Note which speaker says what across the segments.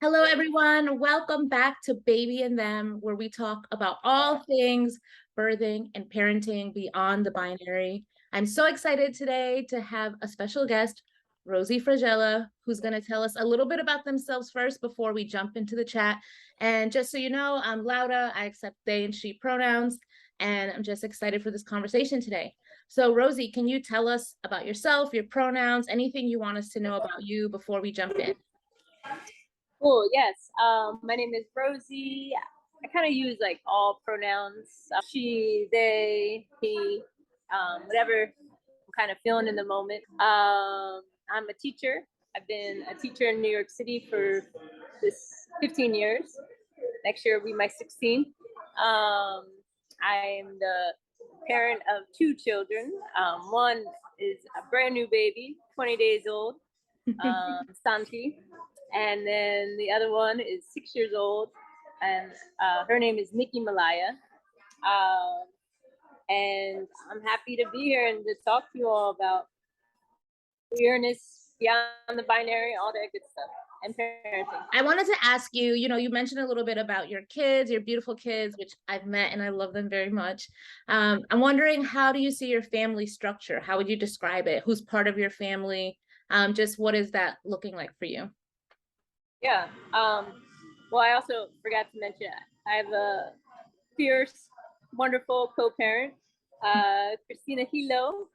Speaker 1: Hello, everyone. Welcome back to Baby and Them, where we talk about all things birthing and parenting beyond the binary. I'm so excited today to have a special guest, Rosie Frascella, who's going to tell us a little bit about themselves first before we jump into the chat. And just so you know, I'm Laura. I accept they and she pronouns, and I'm just excited for this conversation today. So, Rosie, can you tell us about yourself, your pronouns, anything you want us to know about you before we jump in?
Speaker 2: Cool. Yes. My name is Rosie. I kind of use like all pronouns: she, they, he, whatever I'm kind of feeling in the moment. I'm a teacher. I've been a teacher in New York City for this 15 years. Next year will be my 16th. I'm the parent of two children. One is a brand new baby, 20 days old, Santi. And then the other one is 6 years old, and her name is Niki Malaya. And I'm happy to be here and to talk to you all about queerness beyond the binary, all that good stuff, and parenting.
Speaker 1: I wanted to ask you, you mentioned a little bit about your kids, your beautiful kids, which I've met and I love them very much. I'm wondering, how do you see your family structure? How would you describe it? Who's part of your family? Just what is that looking like for you?
Speaker 2: Yeah. Well, I also forgot to mention I have a fierce, wonderful co-parent, Christina Hilo.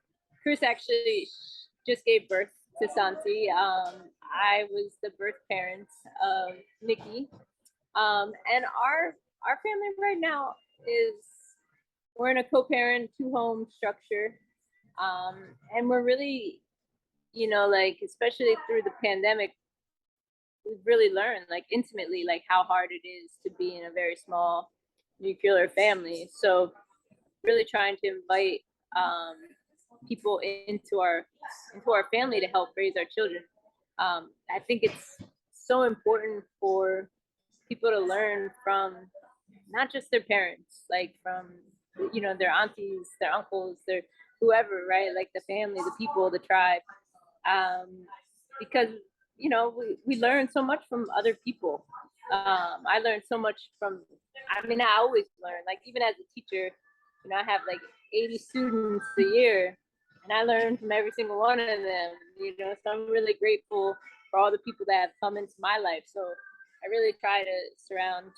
Speaker 2: Chris actually just gave birth to Santi. I was the birth parent of Niki. And our family right now is we're in a co-parent two-home structure. And we're really, like especially through the pandemic, we've really learned like intimately like how hard it is to be in a very small nuclear family. So really trying to invite people into our family to help raise our children. I think it's so important for people to learn from not just their parents, like from their aunties, their uncles, their whoever, right? Like the family, the people, the tribe, because we learn so much from other people. I learned so much from. I mean, I always learn. Like even as a teacher, I have like 80 students a year, and I learn from every single one of them. So I'm really grateful for all the people that have come into my life. So I really try to surround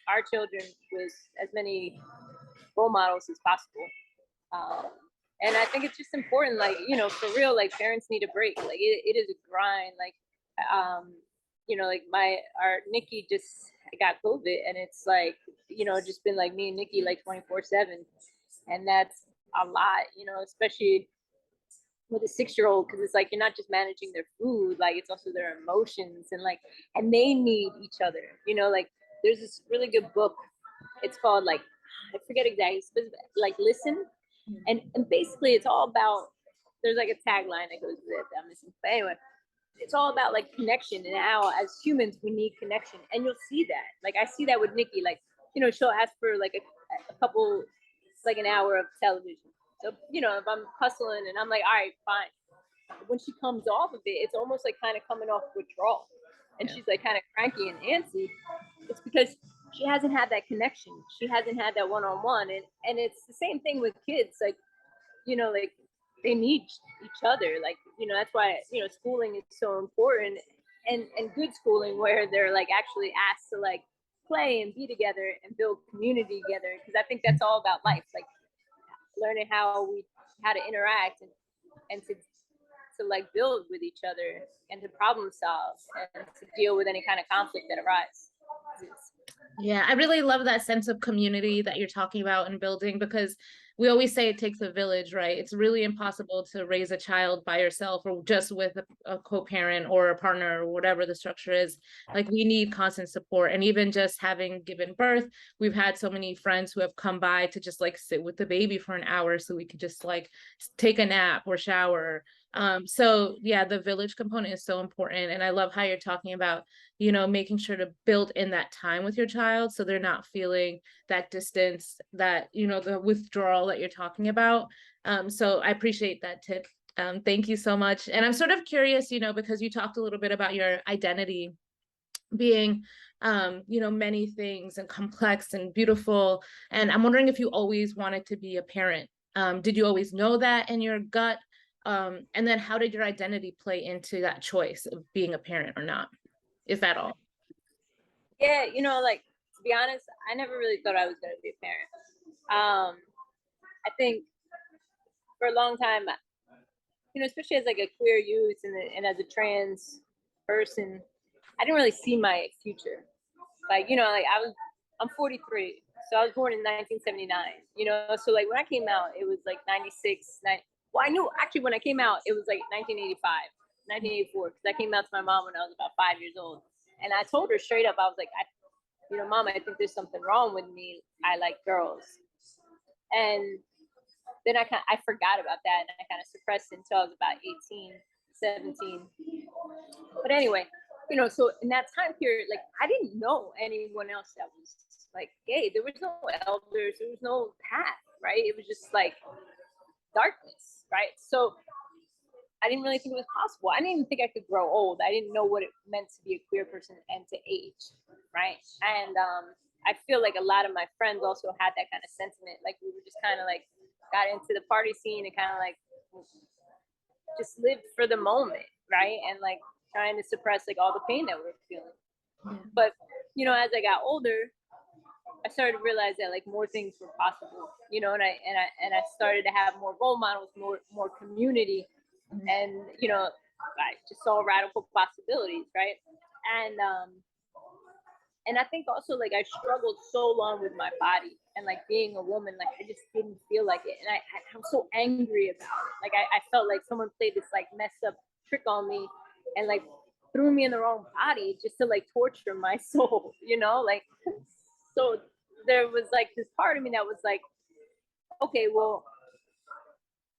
Speaker 2: our children with as many role models as possible. And I think it's just important, like, for real, like parents need a break. Like it is a grind. Like, like our Nikki just got COVID, and it's like, just been like me and Nikki like 24/7. And that's a lot, especially with a 6-year-old, because it's like you're not just managing their food, like it's also their emotions, and like, and they need each other, like there's this really good book. It's called like, I forget exactly, like Listen. And basically it's all about, there's like a tagline that goes with it that I'm missing. But anyway, it's all about like connection, and how as humans we need connection. And you'll see that. Like I see that with Nikki, like, she'll ask for like a couple, like an hour of television. So, if I'm hustling and I'm like, all right, fine. When she comes off of it, it's almost like kind of coming off withdrawal. And she's like kind of cranky and antsy. It's because she hasn't had that connection. She hasn't had that one-on-one. And it's the same thing with kids. Like, like they need each other. Like, that's why, schooling is so important, and good schooling where they're like actually asked to like play and be together and build community together. Because I think that's all about life. Like learning how to interact and to like build with each other and to problem solve and to deal with any kind of conflict that arises.
Speaker 1: Yeah, I really love that sense of community that you're talking about and building, because we always say it takes a village, right? It's really impossible to raise a child by yourself or just with a co-parent or a partner or whatever the structure is. Like we need constant support. And even just having given birth, we've had so many friends who have come by to just like sit with the baby for an hour so we could just like take a nap or shower. So yeah, the village component is so important. And I love how you're talking about, making sure to build in that time with your child so they're not feeling that distance, that, the withdrawal that you're talking about. So I appreciate that tip. Thank you so much. And I'm sort of curious, because you talked a little bit about your identity being many things and complex and beautiful. And I'm wondering if you always wanted to be a parent. Did you always know that in your gut? And then how did your identity play into that choice of being a parent or not, if at all?
Speaker 2: Yeah, like, to be honest, I never really thought I was going to be a parent. I think for a long time, especially as like a queer youth and as a trans person, I didn't really see my future. Like, like I'm 43, so I was born in 1979, so like when I came out, it was like 96, well, I knew actually when I came out, it was like 1985, 1984, because I came out to my mom when I was about 5 years old. And I told her straight up, I was like, Mom, I think there's something wrong with me. I like girls. And then I forgot about that, and I kind of suppressed it until I was about 18, 17. But anyway, so in that time period, like I didn't know anyone else that was like gay. There was no elders, there was no path, right? It was just like darkness, right? So I didn't really think it was possible. I didn't even think I could grow old. I didn't know what it meant to be a queer person and to age, right? And I feel like a lot of my friends also had that kind of sentiment. Like we were just kind of like got into the party scene and kind of like just lived for the moment, right? And like trying to suppress like all the pain that we were feeling. Yeah. But as I got older, I started to realize that like more things were possible, and I started to have more role models, more community, and I just saw radical possibilities, right? And I think also like I struggled so long with my body and like being a woman, like I just didn't feel like it, and I'm so angry about it. Like I felt like someone played this like messed up trick on me and like threw me in the wrong body just to like torture my soul, like. So there was like this part of me that was like, okay, well,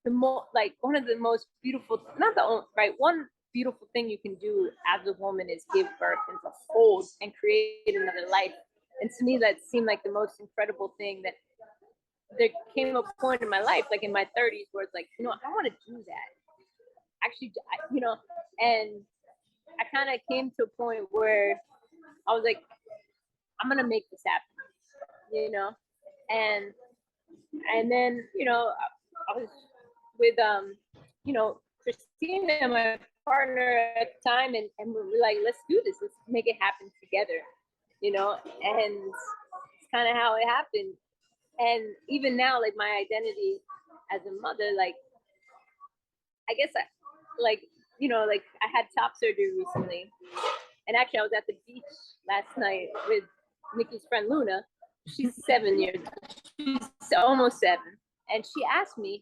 Speaker 2: one of the most beautiful, not the only, right, one beautiful thing you can do as a woman is give birth and to hold and create another life. And to me, that seemed like the most incredible thing. That there came a point in my life, like in my 30s, where it's like, I want to do that. Actually, and I kind of came to a point where I was like, I'm gonna make this happen, and then I was with Christina, my partner at the time, and we were like, let's do this, let's make it happen together, and it's kind of how it happened. And even now, like my identity as a mother, like I guess like I had top surgery recently, and actually I was at the beach last night with Nikki's friend Luna. She's 7 years, she's almost 7, and she asked me,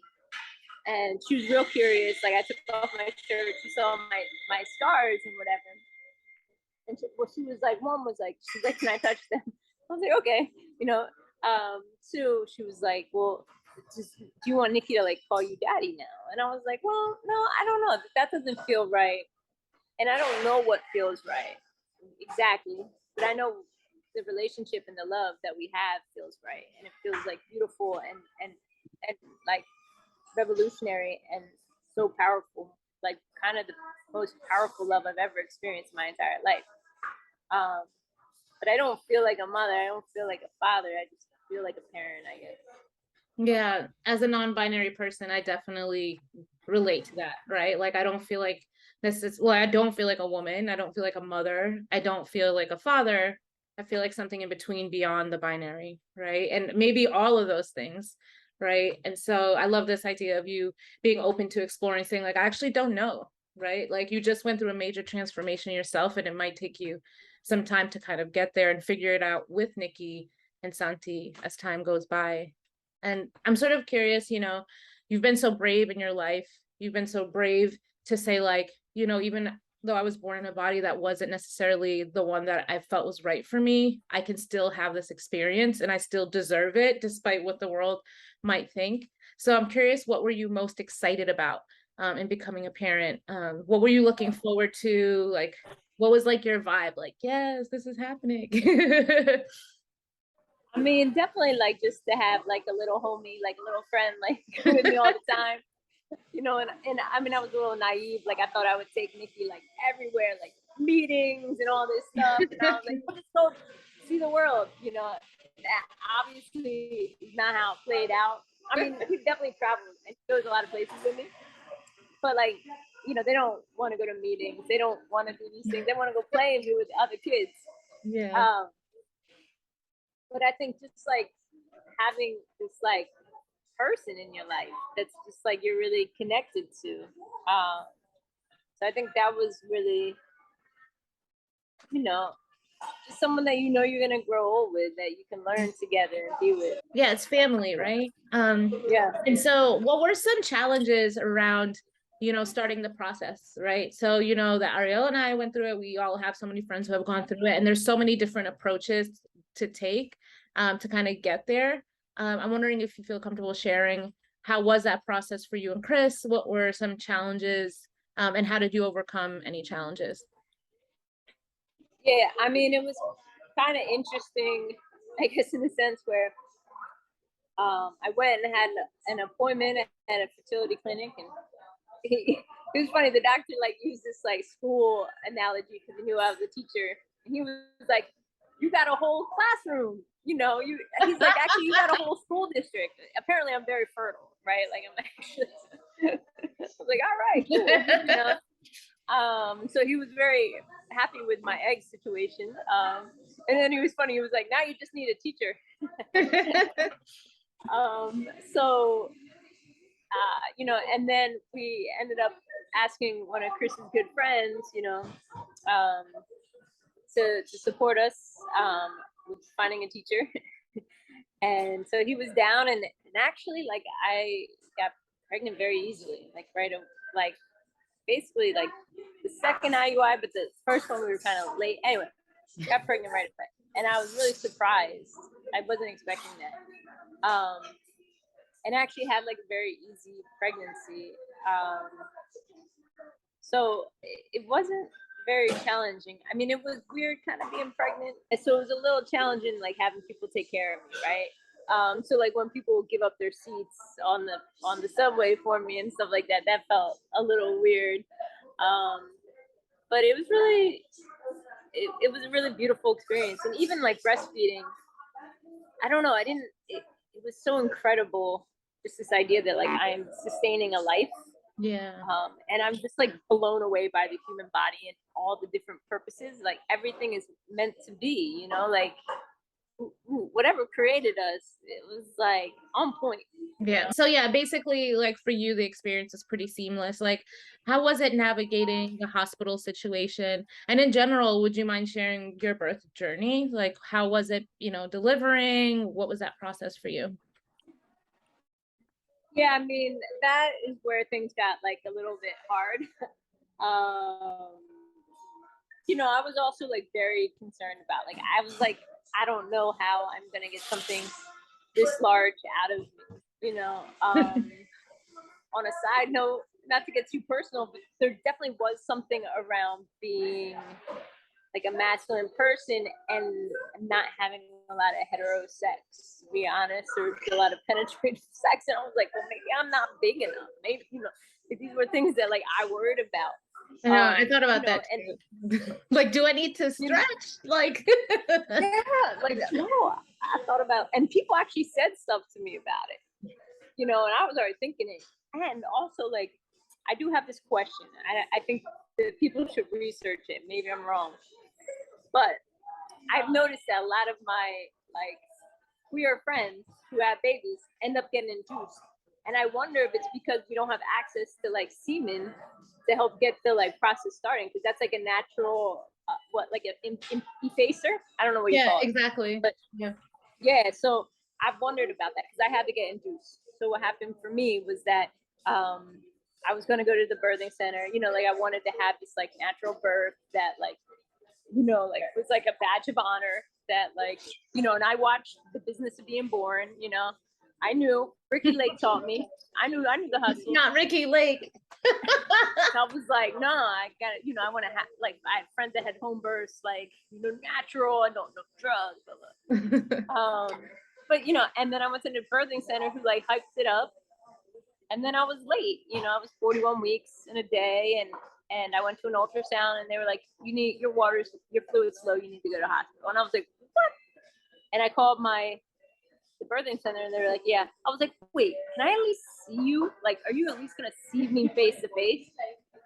Speaker 2: and she was real curious. Like I took off my shirt, she saw my scars and whatever, and she was like, Mom was like, she's like, can I touch them? I was like, okay, So she was like, well, do you want Nikki to like call you daddy now? And I was like, well, no, I don't know. That doesn't feel right, and I don't know what feels right exactly, but I know the relationship and the love that we have feels right, and it feels like beautiful and like revolutionary and so powerful, like kind of the most powerful love I've ever experienced in my entire life. But I don't feel like a mother, I don't feel like a father, I just feel like a parent, I guess.
Speaker 1: Yeah, as a non-binary person, I definitely relate to that, right? Like I don't feel like I don't feel like a woman, I don't feel like a mother, I don't feel like a father. I feel like something in between, beyond the binary, right? And maybe all of those things, right? And so I love this idea of you being open to exploring, saying like, I actually don't know, right? Like you just went through a major transformation yourself, and it might take you some time to kind of get there and figure it out with Niki and Santi as time goes by. And I'm sort of curious, you've been so brave in your life. You've been so brave to say like, even though I was born in a body that wasn't necessarily the one that I felt was right for me, I can still have this experience and I still deserve it despite what the world might think. So I'm curious, what were you most excited about in becoming a parent? What were you looking forward to? Like, what was like your vibe? Like, yes, this is happening.
Speaker 2: I mean, definitely like just to have like a little homie, like a little friend, like with me all the time, and I mean, I was a little naive. Like I thought I would take Niki like everywhere, like, meetings and all this stuff. And I was like, we'll just go see the world, you know. That obviously is not how it played out. I mean, he definitely traveled and goes a lot of places with me, but like, you know, they don't want to go to meetings. They don't want to do these things. They want to go play and be with other kids.
Speaker 1: Yeah.
Speaker 2: But I think just like having this like person in your life that's just like you're really connected to. So I think that was really, you know, just someone that you know you're gonna grow old with, that you can learn together and be with.
Speaker 1: Yeah, it's family, right?
Speaker 2: Yeah.
Speaker 1: And so what were some challenges around, you know, starting the process, right? So, you know, that Ariel and I went through it. We all have so many friends who have gone through it, and there's so many different approaches to take to kind of get there. I'm wondering if you feel comfortable sharing, how was that process for you and Chris? What were some challenges, and how did you overcome any challenges?
Speaker 2: Yeah, I mean, it was kind of interesting, I guess, in the sense where I went and had an appointment at a fertility clinic, and it was funny. The doctor like used this like school analogy because he knew I was a teacher. And he was like, "You got a whole classroom, you know." He's like, "Actually, you got a whole school district." Apparently, I'm very fertile, right? Like I'm actually. I was like, "All right, cool," you know. So he was very happy with my egg situation. And then he was funny. He was like, "Now you just need a teacher." So you know, and then we ended up asking one of Chris's good friends, you know, to support us with finding a teacher. And so he was down, and actually, like, I got pregnant very easily, like like basically like the second IUI, but the first one we were kind of late. Anyway, got pregnant right away, and I was really surprised. I wasn't expecting that. And actually had like a very easy pregnancy. So it wasn't very challenging. I mean, it was weird kind of being pregnant. And so it was a little challenging, like having people take care of me, right? So like when people would give up their seats on the subway for me and stuff like that, that felt a little weird. But it was really, it was a really beautiful experience. And even like breastfeeding, I don't know, it was so incredible. Just this idea that like I'm sustaining a life.
Speaker 1: Yeah.
Speaker 2: And I'm just like blown away by the human body and all the different purposes. Like everything is meant to be, you know, like whatever created us, it was like on point.
Speaker 1: Yeah. So yeah, basically like for you, the experience is pretty seamless. Like, how was it navigating the hospital situation? And in general, would you mind sharing your birth journey? Like, how was it, you know, delivering? What was that process for you?
Speaker 2: Yeah, I mean, that is where things got like a little bit hard. um, you know, I was also like very concerned about like I was like, I don't know how I'm gonna get something this large out of me, you know. On a side note, not to get too personal, but there definitely was something around being like a masculine person and not having a lot of hetero sex, to be honest. There was a lot of penetrative sex, and I was like, well, maybe I'm not big enough. Maybe, you know, these were things that like I worried about.
Speaker 1: I know, I thought about
Speaker 2: you know,
Speaker 1: that too. Like, do I need to stretch? Like,
Speaker 2: yeah, like no, I thought about, and people actually said stuff to me about it, you know, and I was already thinking it. And also, like, I do have this question. I think that people should research it. Maybe I'm wrong, but I've noticed that a lot of my like queer friends who have babies end up getting induced, and I wonder if it's because we don't have access to like semen to help get the like process starting, because that's like a natural like an effacer. I don't know what you call it.
Speaker 1: Exactly.
Speaker 2: But yeah, so I've wondered about that because I had to get induced. So what happened for me was that I was going to go to the birthing center, you know, like I wanted to have this like natural birth that like, you know, like was like a badge of honor that like, you know, and I watched The Business of Being Born, you know, I knew Ricky Lake taught me. I knew the hustle.
Speaker 1: Not Ricky Lake.
Speaker 2: I was like, no, I got it. You know, I want to have like I had friends that had home births, like, you know, natural. I don't know drugs. But you know, and then I went to the birthing center who like hyped it up, and then I was late. You know, I was 41 weeks in a day, and I went to an ultrasound, and they were like, your fluid's low, you need to go to the hospital. And I was like, what? And I called the birthing center, and they were like, yeah. I was like, wait, can I at least see you? Like, are you at least gonna see me face to face?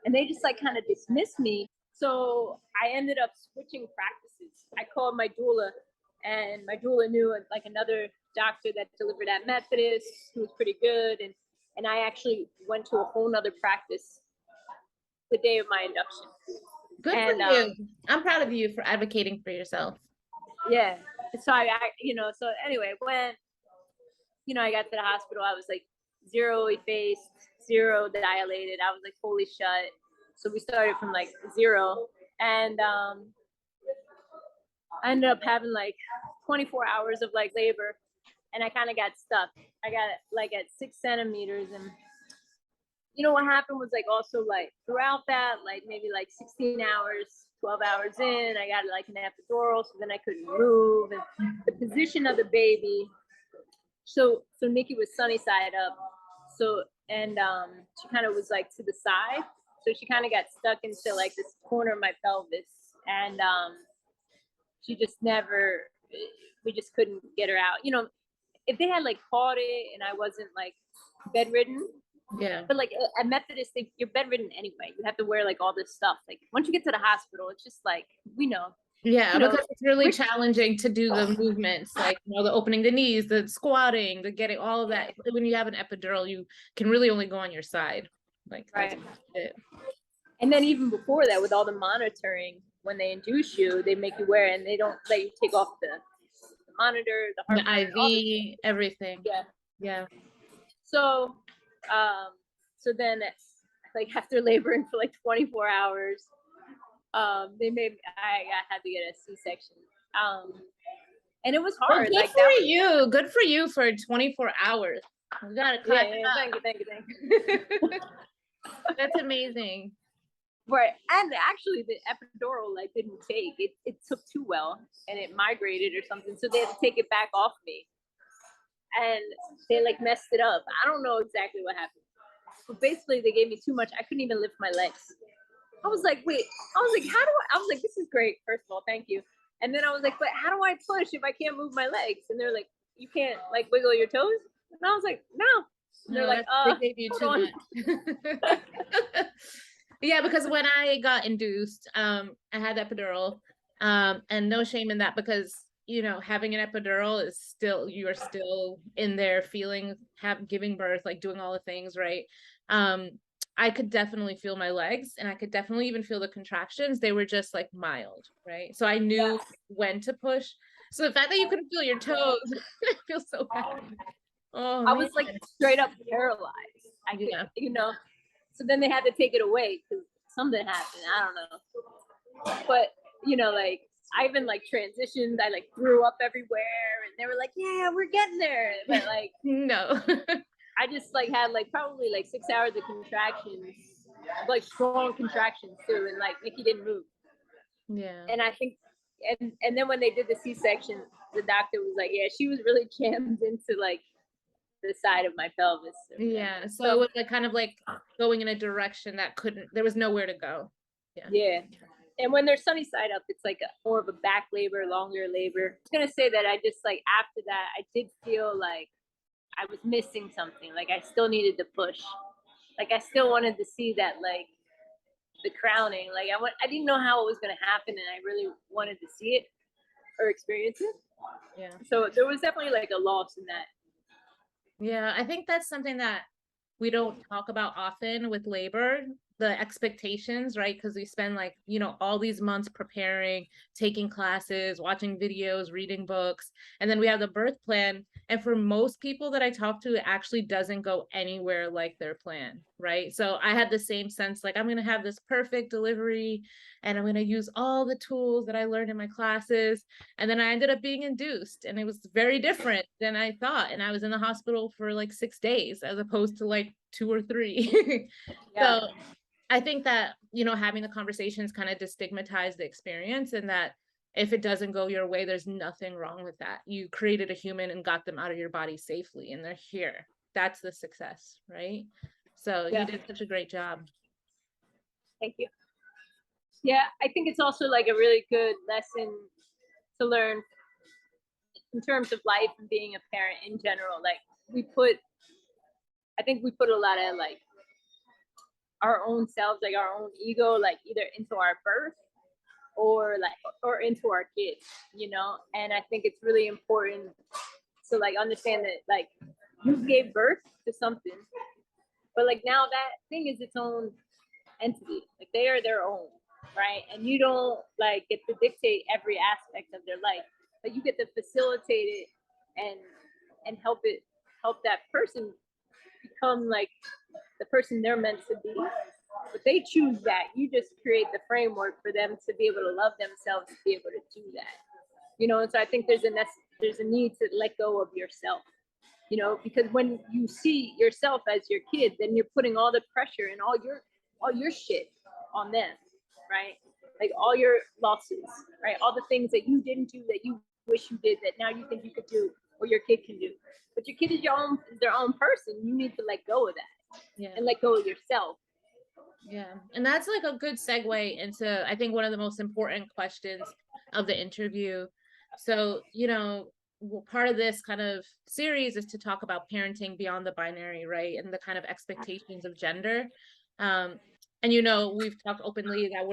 Speaker 2: And they just like kind of dismissed me. So I ended up switching practices. I called my doula, and my doula knew like another doctor that delivered at Methodist who was pretty good. And I actually went to a whole nother practice the day of my induction.
Speaker 1: Good for you. I'm proud of you for advocating for yourself.
Speaker 2: Yeah. So so anyway, when, I got to the hospital, I was like 0 effaced, 0 dilated. I was like fully shut. So we started from like 0. And I ended up having like 24 hours of like labor, and I kind of got stuck. I got like at 6 centimeters, and what happened was like also like throughout that, like maybe like 16 hours, 12 hours in, I got like an epidural, so then I couldn't move, and the position of the baby. So Niki was sunny side up, and she kind of was like to the side, so she kind of got stuck into like this corner of my pelvis, and she just we just couldn't get her out. If they had like caught it and I wasn't like bedridden,
Speaker 1: yeah.
Speaker 2: But like at Methodist, you're bedridden anyway. You have to wear like all this stuff. Like once you get to the hospital, it's just like we know.
Speaker 1: Yeah, because it's really challenging to do the movements, like the opening the knees, the squatting, the getting all of that. When you have an epidural, you can really only go on your side. Like that's it.
Speaker 2: And then even before that, with all the monitoring, when they induce you, they make you wear, and they don't let you take off the monitor, the heart monitor,
Speaker 1: IV, everything.
Speaker 2: Yeah. So then like after laboring for like 24 hours, I had to get a C-section. And it was hard.
Speaker 1: Well, good for you for 24 hours. You gotta clap.
Speaker 2: Thank you.
Speaker 1: That's amazing.
Speaker 2: Right. And actually the epidural like didn't take. It took too well, and it migrated or something. So they had to take it back off me. And they like messed it up. I don't know exactly what happened. But basically they gave me too much. I couldn't even lift my legs. I was like, wait, I was like, this is great. First of all, thank you. And then I was like, but how do I push if I can't move my legs? And they're like, you can't like wiggle your toes? And I was like, no. And they're like,
Speaker 1: they gave you too much. Yeah, because when I got induced, I had epidural, and no shame in that, because having an epidural is still, you're still in there feeling, giving birth, like doing all the things, right? I could definitely feel my legs, and I could definitely even feel the contractions. They were just like mild, right? So I knew when to push. So the fact that you couldn't feel your toes, I feel so bad.
Speaker 2: I was like straight up paralyzed. So then they had to take it away because something happened. I don't know. But like I even like transitioned. I like threw up everywhere, and they were like, "Yeah, we're getting there." But like,
Speaker 1: no.
Speaker 2: I just like had like probably like 6 hours of contractions, like strong contractions too, and like Niki didn't move.
Speaker 1: Yeah.
Speaker 2: And I think, and then when they did the C-section, the doctor was like, "Yeah, she was really jammed into like the side of my pelvis."
Speaker 1: Yeah. So it was like kind of like going in a direction that there was nowhere to go.
Speaker 2: Yeah. And when they're sunny side up, it's like more of a back labor, longer labor. I was gonna say that I just like after that, I did feel like I was missing something. Like I still needed to push. Like I still wanted to see that like the crowning. Like I didn't know how it was gonna happen, and I really wanted to see it or experience it.
Speaker 1: Yeah.
Speaker 2: So there was definitely like a loss in that.
Speaker 1: Yeah, I think that's something that we don't talk about often with labor, the expectations, right? Because we spend like, all these months preparing, taking classes, watching videos, reading books, and then we have the birth plan. And for most people that I talk to, it actually doesn't go anywhere like their plan, right? So I had the same sense, like I'm going to have this perfect delivery, and I'm going to use all the tools that I learned in my classes. And then I ended up being induced, and it was very different than I thought. And I was in the hospital for like 6 days as opposed to like 2 or 3.
Speaker 2: Yeah.
Speaker 1: So I think that, having the conversations kind of destigmatize the experience, and that if it doesn't go your way, there's nothing wrong with that. You created a human and got them out of your body safely, and they're here. That's the success, right? So you did such a great job.
Speaker 2: Thank you. Yeah, I think it's also like a really good lesson to learn in terms of life and being a parent in general. Like I think we put a lot of like our own selves, like our own ego, like either into our birth or into our kids, you know. And I think it's really important to like understand that like you gave birth to something, but like now that thing is its own entity. Like they are their own, right? And you don't like get to dictate every aspect of their life, but you get to facilitate it and help that person become like the person they're meant to be. But they choose that. You just create the framework for them to be able to love themselves, to be able to do that. You know, and so I think there's a need to let go of yourself. You know, because when you see yourself as your kid, then you're putting all the pressure and all your shit on them, right? Like all your losses, right? All the things that you didn't do that you wish you did that now you think you could do or your kid can do. But your kid is their own person. You need to let go of that. Yeah. And let go of yourself.
Speaker 1: Yeah. And that's like a good segue into, I think, one of the most important questions of the interview. So, you know, part of this kind of series is to talk about parenting beyond the binary, right? And the kind of expectations of gender. And, you know, we've talked openly that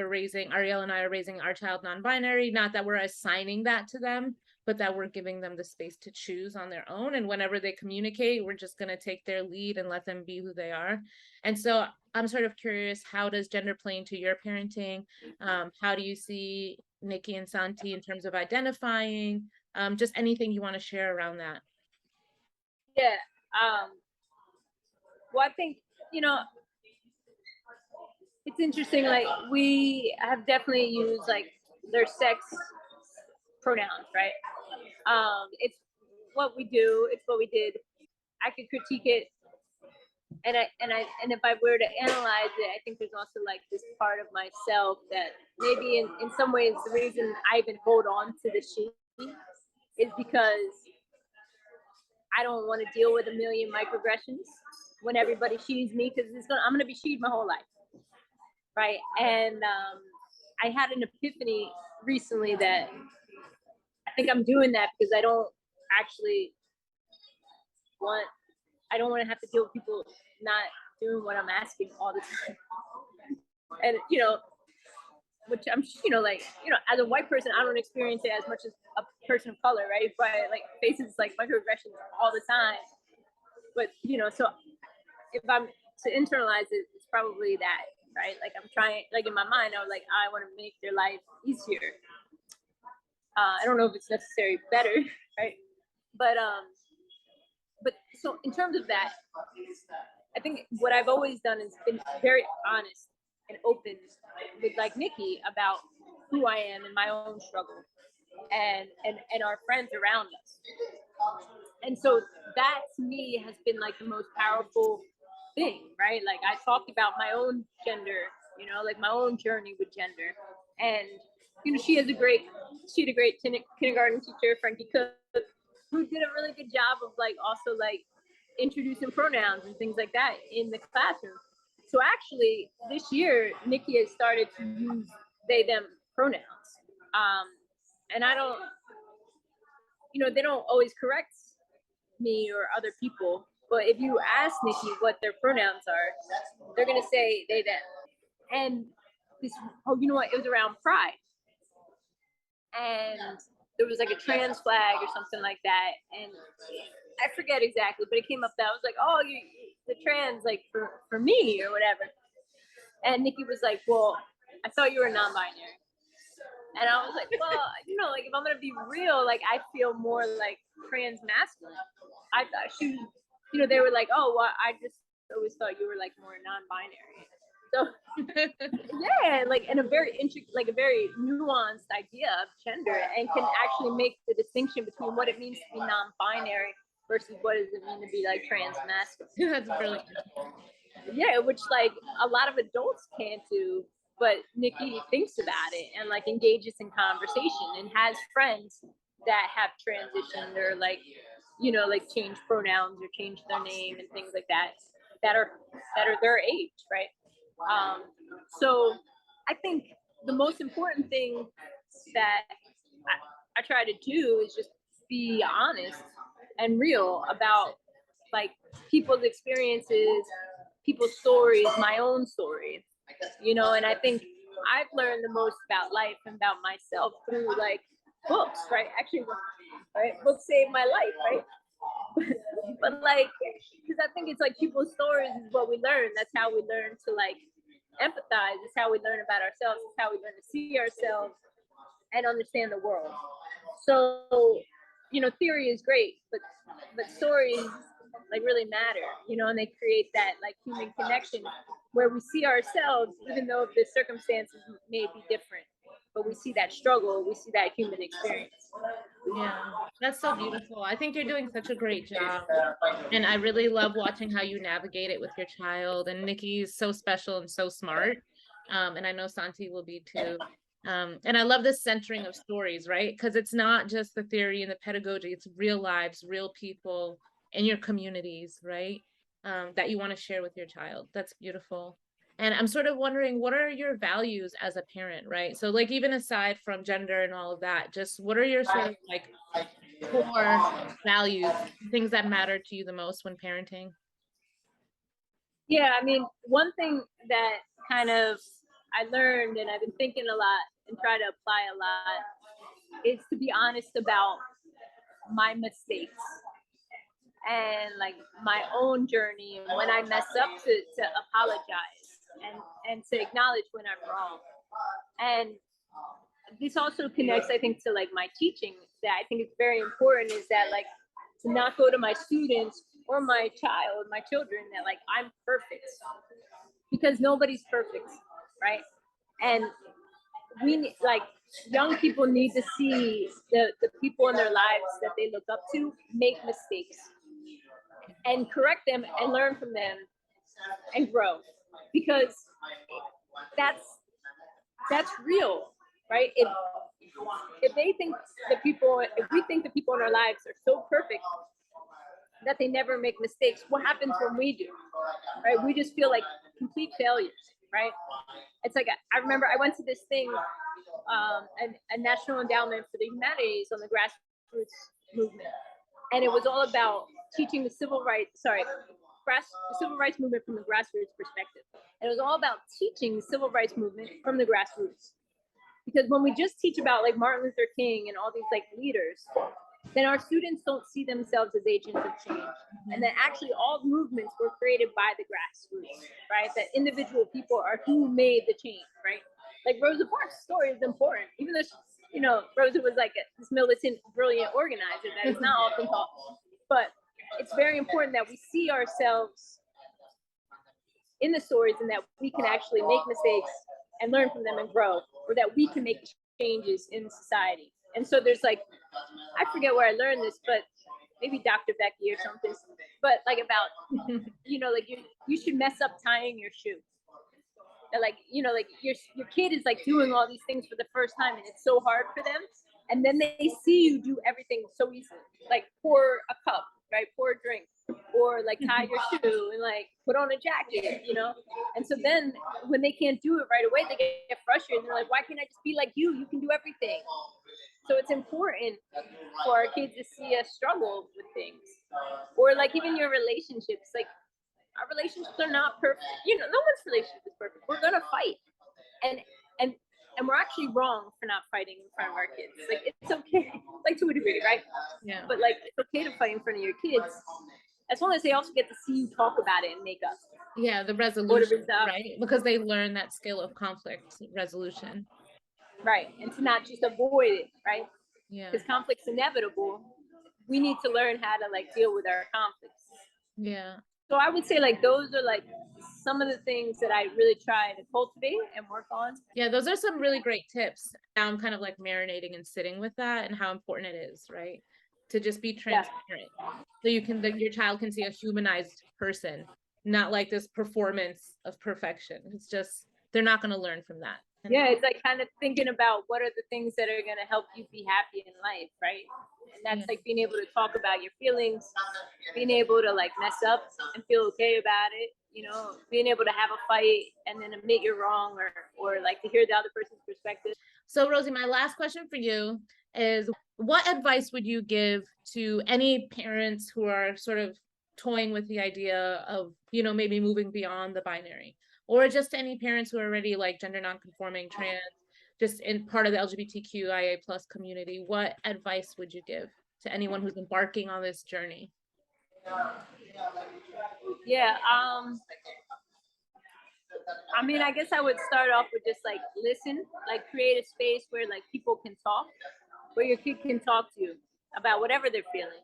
Speaker 1: Ariel and I are raising our child non-binary, not that we're assigning that to them, but that we're giving them the space to choose on their own. And whenever they communicate, we're just going to take their lead and let them be who they are. And so I'm sort of curious, how does gender play into your parenting? How do you see Niki and Santi in terms of identifying? Just anything you want to share around that.
Speaker 2: Yeah. Well, I think, you know, it's interesting. Like we have definitely used like their sex pronouns, right? It's what we do. It's what we did. I could critique it, and if I were to analyze it, I think there's also like this part of myself that maybe in some ways the reason I even hold on to the she is because I don't want to deal with a million microaggressions when everybody she's me, because I'm gonna be she'd my whole life, right? And I had an epiphany recently that I think I'm doing that because I don't want to have to deal with people not doing what I'm asking all the time. And, you know, which I'm, you know, like, you know, as a white person, I don't experience it as much as a person of color, right? But like faces like microaggressions all the time. But, you know, so if I'm to internalize it, it's probably that, right? Like I'm trying, like in my mind, I was like, I want to make their life easier. I don't know if it's necessarily better, right? But so in terms of that, I think what I've always done is been very honest and open with like Niki about who I am and my own struggle and our friends around us. And so that to me has been like the most powerful thing, right? Like I talked about my own gender, you know, like my own journey with gender. And, you know, she had a great kindergarten teacher, Frankie Cook, who did a really good job of like also like introducing pronouns and things like that in the classroom. So actually this year, Niki has started to use they, them pronouns. And I don't, you know, they don't always correct me or other people, but if you ask Niki what their pronouns are, they're gonna say they, them. And this, oh, you know what, it was around Pride. And there was like a trans flag or something like that. And I forget exactly, but it came up that I was like, oh, the trans, like for me or whatever. And Niki was like, well, I thought you were non-binary. And I was like, well, you know, like if I'm gonna be real, like I feel more like trans masculine. I thought she, you know, they were like, oh, well, I just always thought you were like more non-binary. So yeah, like in a very like a very nuanced idea of gender, and can actually make the distinction between what it means to be non-binary versus what does it mean to be like trans masculine.
Speaker 1: That's brilliant.
Speaker 2: Yeah, which like a lot of adults can't do, but Niki thinks about it and like engages in conversation and has friends that have transitioned or like, you know, like change pronouns or change their name and things like that are their age, right? So I think the most important thing that I try to do is just be honest and real about like people's experiences, people's stories, my own story, you know. And I think I've learned the most about life and about myself through like books, right? Actually, right? Books saved my life, right? But like, because I think it's like people's stories is what we learn. That's how we learn to like empathize. It's how we learn about ourselves. It's how we learn to see ourselves and understand the world. So, you know, theory is great, but stories like really matter, you know, and they create that like human connection where we see ourselves, even though the circumstances may be different, but we see that struggle, we see that human experience.
Speaker 1: Yeah, that's so beautiful. I think you're doing such a great job. And I really love watching how you navigate it with your child. And Niki's so special and so smart. And I know Santi will be too. And I love this centering of stories, right? Because it's not just the theory and the pedagogy, it's real lives, real people in your communities, right? That you want to share with your child. That's beautiful. And I'm sort of wondering, what are your values as a parent, right? So like even aside from gender and all of that, just what are your sort of like core values, things that matter to you the most when parenting?
Speaker 2: Yeah, I mean, one thing that kind of I learned and I've been thinking a lot and try to apply a lot is to be honest about my mistakes and like my own journey, and when I mess up to apologize and to acknowledge when I'm wrong. And this also connects, I think, to like my teaching, that I think it's very important is that like to not go to my students or my child, my children, that like I'm perfect, because nobody's perfect, right? And we need, like, young people need to see the people in their lives that they look up to make mistakes and correct them and learn from them and grow, because that's real, right? If they think the people, if we think the people in our lives are so perfect that they never make mistakes, what happens when we do, right? We just feel like complete failures, right? It's like, I remember I went to this thing, a national endowment for the humanities on the grassroots movement, and it was all about teaching the civil rights movement from the grassroots perspective. And it was all about teaching the civil rights movement from the grassroots, because when we just teach about like Martin Luther King and all these like leaders, then our students don't see themselves as agents of change. And that actually all movements were created by the grassroots, right? That individual people are who made the change, right? Like Rosa Parks' story is important, even though she, you know, Rosa was like this militant, brilliant organizer that is not often taught. But it's very important that we see ourselves in the stories and that we can actually make mistakes and learn from them and grow, or that we can make changes in society. And so there's like, I forget where I learned this, but maybe Dr. Becky or something, but like about, you know, like you should mess up tying your shoe. That like, you know, like your kid is like doing all these things for the first time and it's so hard for them. And then they see you do everything so easily, like pour a cup, right? Pour a drink, or like tie your shoe and like put on a jacket, you know? And so then when they can't do it right away, they get frustrated. And they're like, why can't I just be like you? You can do everything. So it's important for our kids to see us struggle with things. Or like even your relationships, like our relationships are not perfect. You know, no one's relationship is perfect. We're gonna fight. And we're actually wrong for not fighting in front of our kids. Like it's okay, like to a degree, right?
Speaker 1: Yeah.
Speaker 2: But like it's okay to fight in front of your kids, as long as they also get to see you talk about it and make up.
Speaker 1: Yeah, the resolution, right? Because they learn that skill of conflict resolution.
Speaker 2: Right, and to not just avoid it, right?
Speaker 1: Yeah.
Speaker 2: Because conflict's inevitable. We need to learn how to like deal with our conflicts.
Speaker 1: Yeah.
Speaker 2: So I would say like those are like some of the things that I really try to cultivate and work on.
Speaker 1: Yeah, those are some really great tips. Now I'm kind of like marinating and sitting with that and how important it is, right? To just be transparent. So you can, your child can see a humanized person, not like this performance of perfection. It's just, they're not going to learn from that.
Speaker 2: Yeah, it's like kind of thinking about what are the things that are going to help you be happy in life, right? And that's like being able to talk about your feelings, being able to like mess up and feel okay about it, you know, being able to have a fight and then admit you're wrong, or like to hear the other person's perspective.
Speaker 1: So Rosie, my last question for you is, what advice would you give to any parents who are sort of toying with the idea of, you know, maybe moving beyond the binary, or just any parents who are already like gender nonconforming, trans, just in part of the LGBTQIA plus community? What advice would you give to anyone who's embarking on this journey?
Speaker 2: Yeah, I mean, I guess I would start off with just like listen, like create a space where like people can talk, where your kid can talk to you about whatever they're feeling.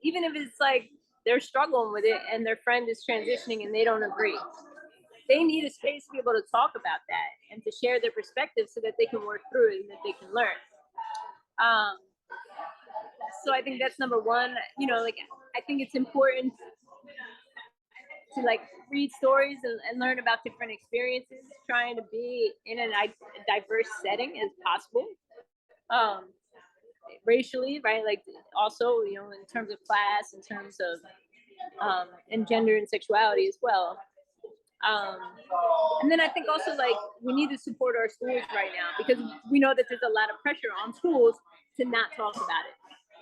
Speaker 2: Even if it's like they're struggling with it and their friend is transitioning and they don't agree. They need a space to be able to talk about that and to share their perspective so that they can work through it and that they can learn. So I think that's number one. You know, like I think it's important to like read stories and learn about different experiences, trying to be in a diverse setting as possible. Racially, right? Like also, you know, in terms of class, in terms of and gender and sexuality as well. And then I think also like we need to support our schools right now because we know that there's a lot of pressure on schools to not talk about it,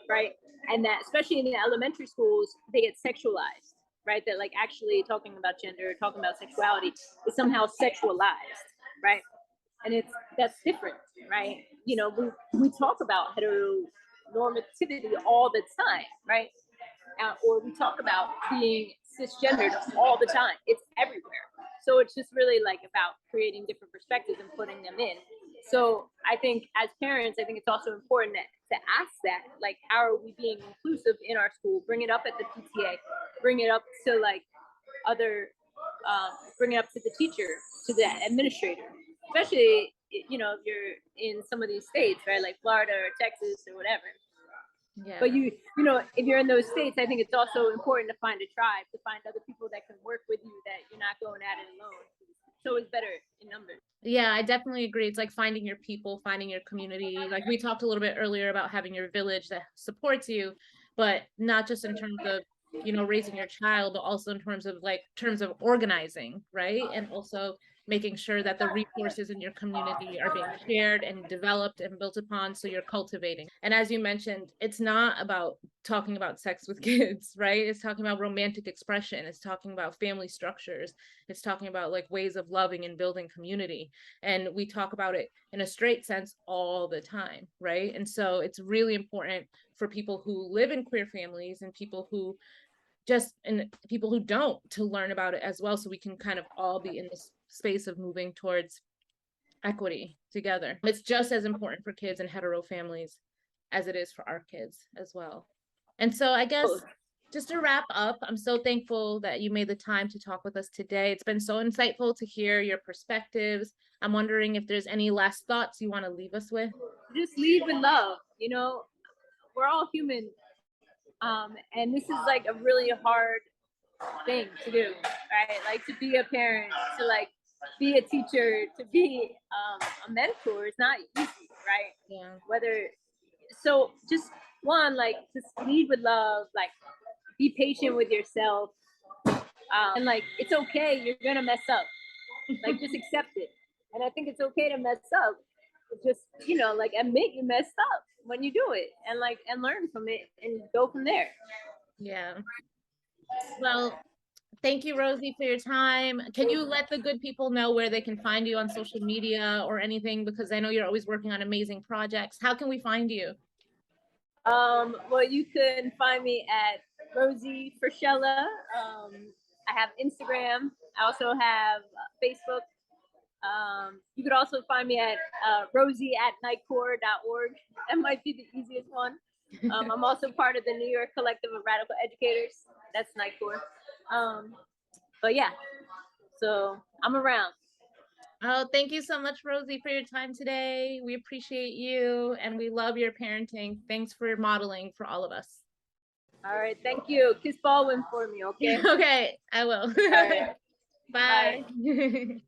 Speaker 2: right? And that especially in the elementary schools, they get sexualized, right? That like actually talking about gender, talking about sexuality is somehow sexualized, right? And that's different, right? You know, we talk about heteronormativity all the time, right? Or we talk about being cisgendered all the time. It's everywhere. So it's just really like about creating different perspectives and putting them in. So I think as parents, I think it's also important to ask that, like, how are we being inclusive in our school? Bring it up at the PTA, bring it up to like other, bring it up to the teacher, to the administrator, especially, you know, if you're in some of these states, right? Like Florida or Texas or whatever.
Speaker 1: Yeah.
Speaker 2: But you know, if you're in those states, I think it's also important to find a tribe, to find other people that can work with you, that you're not going at it alone. So it's better in numbers.
Speaker 1: Yeah, I definitely agree. It's like finding your people, finding your community. Like we talked a little bit earlier about having your village that supports you, but not just in terms of, you know, raising your child, but also in terms of organizing, right? And also making sure that the resources in your community are being shared and developed and built upon, so you're cultivating. And as you mentioned, it's not about talking about sex with kids, right? It's talking about romantic expression. It's talking about family structures. It's talking about like ways of loving and building community. And we talk about it in a straight sense all the time, right? And so it's really important for people who live in queer families and people who don't, to learn about it as well, so we can kind of all be in this space of moving towards equity together. It's just as important for kids in hetero families as it is for our kids as well. And so I guess just to wrap up, I'm so thankful that you made the time to talk with us today. It's been so insightful to hear your perspectives. I'm wondering if there's any last thoughts you want to leave us with.
Speaker 2: Just lead with love. You know, we're all human. And this is like a really hard thing to do, right? Like to be a parent, to like be a teacher, to be a mentor. It's not easy, right?
Speaker 1: Yeah.
Speaker 2: So just one, like just lead with love, like be patient with yourself. And like, it's okay, you're gonna mess up. Like just accept it. And I think it's okay to mess up. Just, you know, like admit you messed up when you do it, and like, and learn from it and go from there.
Speaker 1: Yeah. Well, thank you, Rosie, for your time. Can you let the good people know where they can find you on social media or anything? Because I know you're always working on amazing projects. How can we find you?
Speaker 2: Well, you can find me at Rosie Frascella. I have Instagram. I also have Facebook. You could also find me at rosie@nightcore.org. That might be the easiest one. I'm also part of the New York Collective of Radical Educators. That's Nightcore. But yeah, so I'm around.
Speaker 1: Oh, thank you so much, Rosie, for your time today. We appreciate you and we love your parenting. Thanks for modeling for all of us.
Speaker 2: All right, thank you. Kiss Baldwin for me, okay?
Speaker 1: Okay, I will.
Speaker 2: All right.
Speaker 1: Bye. Bye.